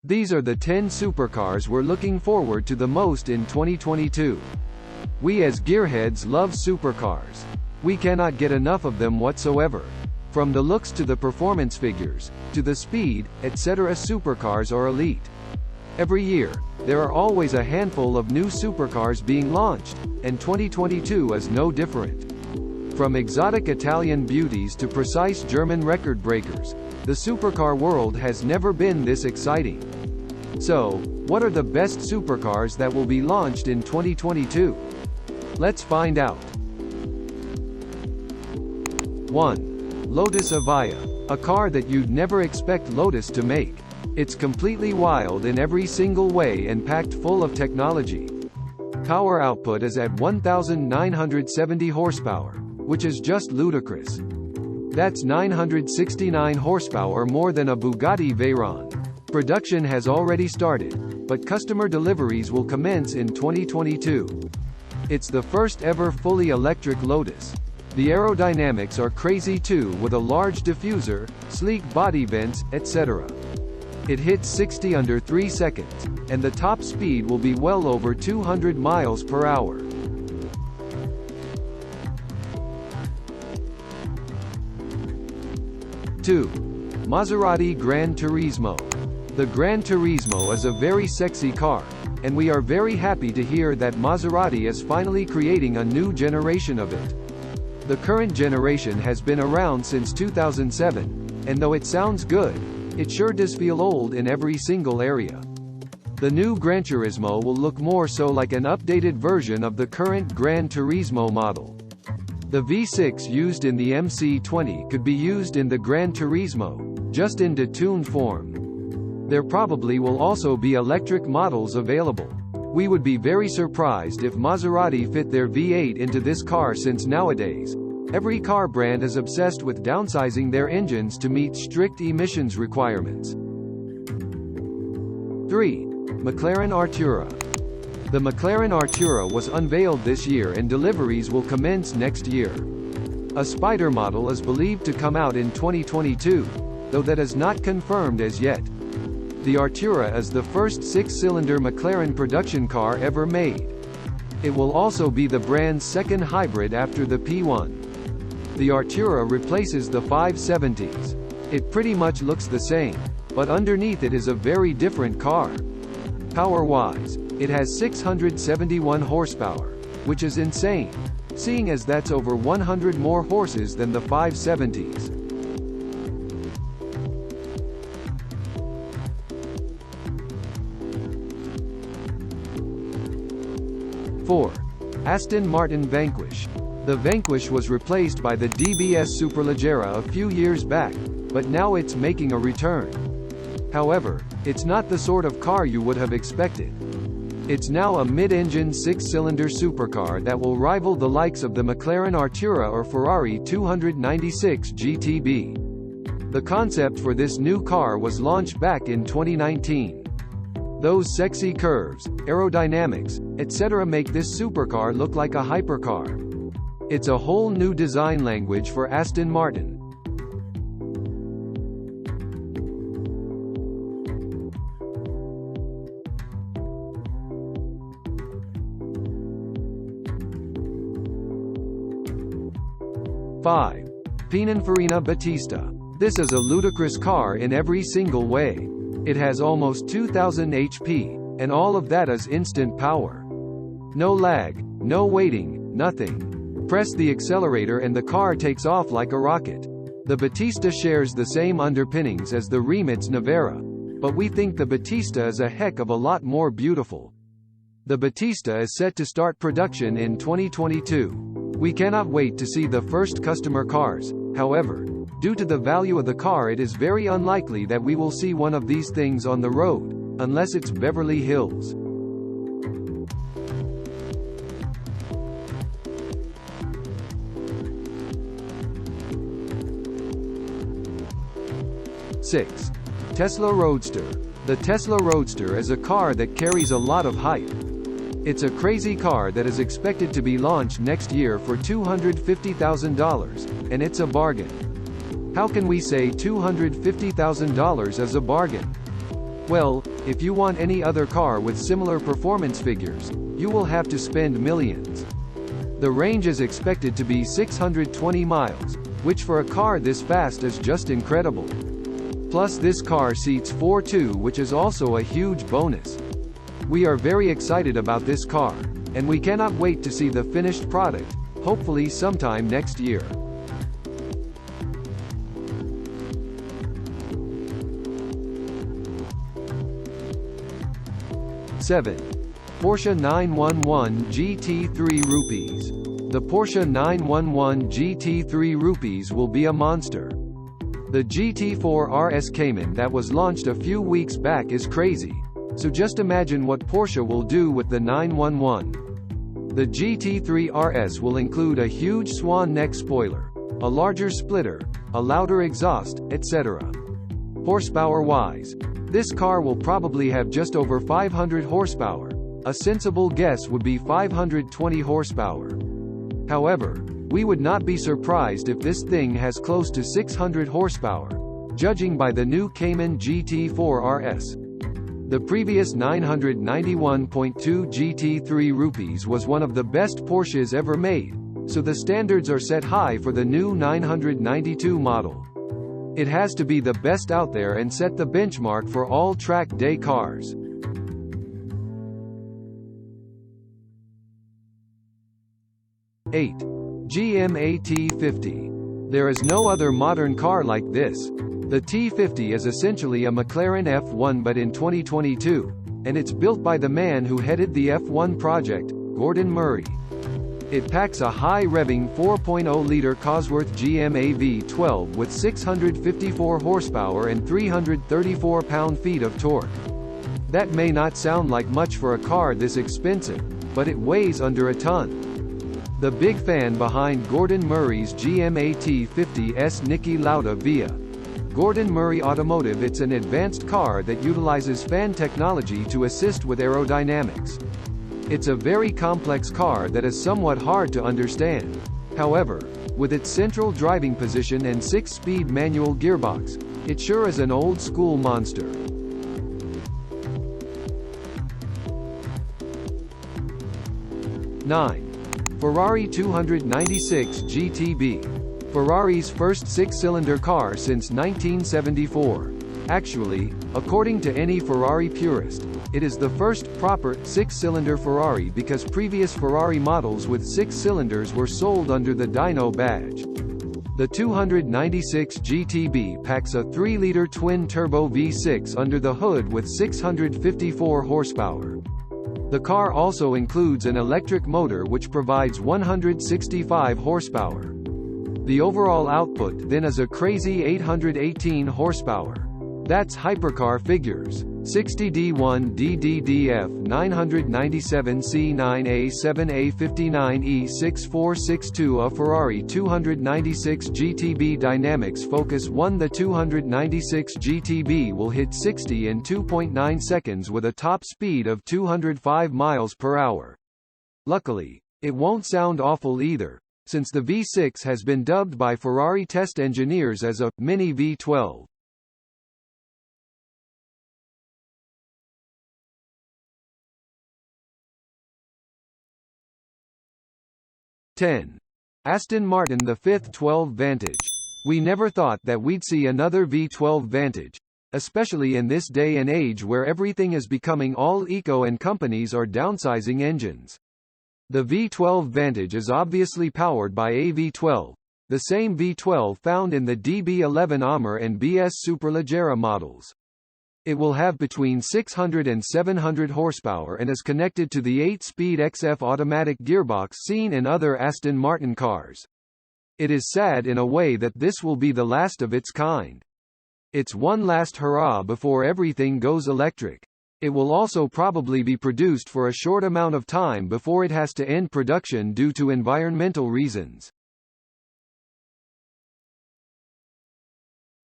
These are the 10 supercars we're looking forward to the most in 2022. We as gearheads love supercars. We cannot get enough of them whatsoever. From the looks to the performance figures, to the speed, etc. supercars are elite. Every year, there are always a handful of new supercars being launched, and 2022 is no different. From exotic Italian beauties to precise German record breakers, the supercar world has never been this exciting. So, what are the best supercars that will be launched in 2022? Let's find out. 1. Lotus Evija. A car that you'd never expect Lotus to make. It's completely wild in every single way and packed full of technology. Power output is at 1,970 horsepower, which is just ludicrous. That's 969 horsepower more than a Bugatti Veyron. Production has already started, but customer deliveries will commence in 2022. It's the first ever fully electric Lotus. The aerodynamics are crazy too, with a large diffuser, sleek body vents, etc. It hits 60 under 3 seconds, and the top speed will be well over 200 miles per hour. Two. Maserati Gran Turismo. The Gran Turismo is a very sexy car, and we are very happy to hear that Maserati is finally creating a new generation of it. The current generation has been around since 2007, and though it sounds good, it sure does feel old in every single area. The new Gran Turismo will look more so like an updated version of the current Gran Turismo model. The V6 used in the MC20 could be used in the Gran Turismo, just in detuned form. There probably will also be electric models available. We would be very surprised if Maserati fit their V8 into this car, since nowadays, every car brand is obsessed with downsizing their engines to meet strict emissions requirements. 3. McLaren Artura. The McLaren Artura was unveiled this year and deliveries will commence next year. A Spider model is believed to come out in 2022, though that is not confirmed as yet. The Artura is the first 6-cylinder McLaren production car ever made. It will also be the brand's second hybrid after the P1. The Artura replaces the 570s. It pretty much looks the same, but underneath it is a very different car. Power-wise, it has 671 horsepower, which is insane, seeing as that's over 100 more horses than the 570s. 4. Aston Martin Vanquish. The Vanquish was replaced by the DBS Superleggera a few years back, but now it's making a return. However, it's not the sort of car you would have expected. It's now a mid-engine 6-cylinder supercar that will rival the likes of the McLaren Artura or Ferrari 296 GTB. The concept for this new car was launched back in 2019. Those sexy curves, aerodynamics, etc. make this supercar look like a hypercar. It's a whole new design language for Aston Martin. Five. Pininfarina Battista. This is a ludicrous car in every single way. It has almost 2000 HP, and all of that is instant power. No lag, no waiting, nothing. Press the accelerator and the car takes off like a rocket. The Battista shares the same underpinnings as the Rimac Navara, but we think the Battista is a heck of a lot more beautiful. The Battista is set to start production in 2022. We cannot wait to see the first customer cars. However, due to the value of the car, it is very unlikely that we will see one of these things on the road, unless it's Beverly Hills. Six. Tesla Roadster. The Tesla Roadster is a car that carries a lot of hype. It's a crazy car that is expected to be launched next year for $250,000, and it's a bargain. How can we say $250,000 is a bargain? Well, If you want any other car with similar performance figures, you will have to spend millions. The range is expected to be 620 miles, which for a car this fast is just incredible. Plus this car seats 4 too, which is also a huge bonus. We are very excited about this car, and we cannot wait to see the finished product, hopefully sometime next year. 7. Porsche 911 GT3 rupees. The Porsche 911 GT3 rupees will be a monster. The GT4 RS Cayman that was launched a few weeks back is crazy, so just imagine what Porsche will do with the 911. The GT3 RS will include a huge swan neck spoiler, a larger splitter, a louder exhaust, etc. Horsepower-wise, this car will probably have just over 500 horsepower. A sensible guess would be 520 horsepower. However, we would not be surprised if this thing has close to 600 horsepower, judging by the new Cayman GT4 RS. The previous 991.2 GT3 rupees was one of the best Porsches ever made, so the standards are set high for the new 992 model. It has to be the best out there and set the benchmark for all track day cars. 8. GMA T50. There is no other modern car like this. The T50 is essentially a McLaren F1 but in 2022, and it's built by the man who headed the F1 project, Gordon Murray. It packs a high-revving 4.0-liter Cosworth GMA V12 with 654 horsepower and 334 pound-feet of torque. That may not sound like much for a car this expensive, but it weighs under a ton. The big fan behind Gordon Murray's GMA T50's Niki Lauda via Gordon Murray Automotive. It's an advanced car that utilizes fan technology to assist with aerodynamics. It's a very complex car that is somewhat hard to understand. However, with its central driving position and 6-speed manual gearbox, it sure is an old-school monster. 9. Ferrari 296 GTB. Ferrari's first 6-cylinder car since 1974. Actually, according to any Ferrari purist, it is the first proper 6-cylinder Ferrari because previous Ferrari models with 6 cylinders were sold under the Dyno badge. The 296 GTB packs a 3-liter twin-turbo V6 under the hood with 654 horsepower. The car also includes an electric motor which provides 165 horsepower. The overall output then is a crazy 818 horsepower. That's hypercar figures. 60D1DDDF 997C9A7A59E6462. A Ferrari 296 GTB Dynamics Focus 1. The 296 GTB will hit 60 in 2.9 seconds with a top speed of 205 miles per hour. Luckily, it won't sound awful either, since the V6 has been dubbed by Ferrari test engineers as a mini V12. 10. Aston Martin the 5th 12 Vantage. We never thought that we'd see another V12 Vantage, especially in this day and age where everything is becoming all eco and companies are downsizing engines. The V12 Vantage is obviously powered by a V12, the same V12 found in the DB11 Armour and BS Superleggera models. It will have between 600 and 700 horsepower and is connected to the 8-speed XF automatic gearbox seen in other Aston Martin cars. It is sad in a way that this will be the last of its kind. It's one last hurrah before everything goes electric. It will also probably be produced for a short amount of time before it has to end production due to environmental reasons.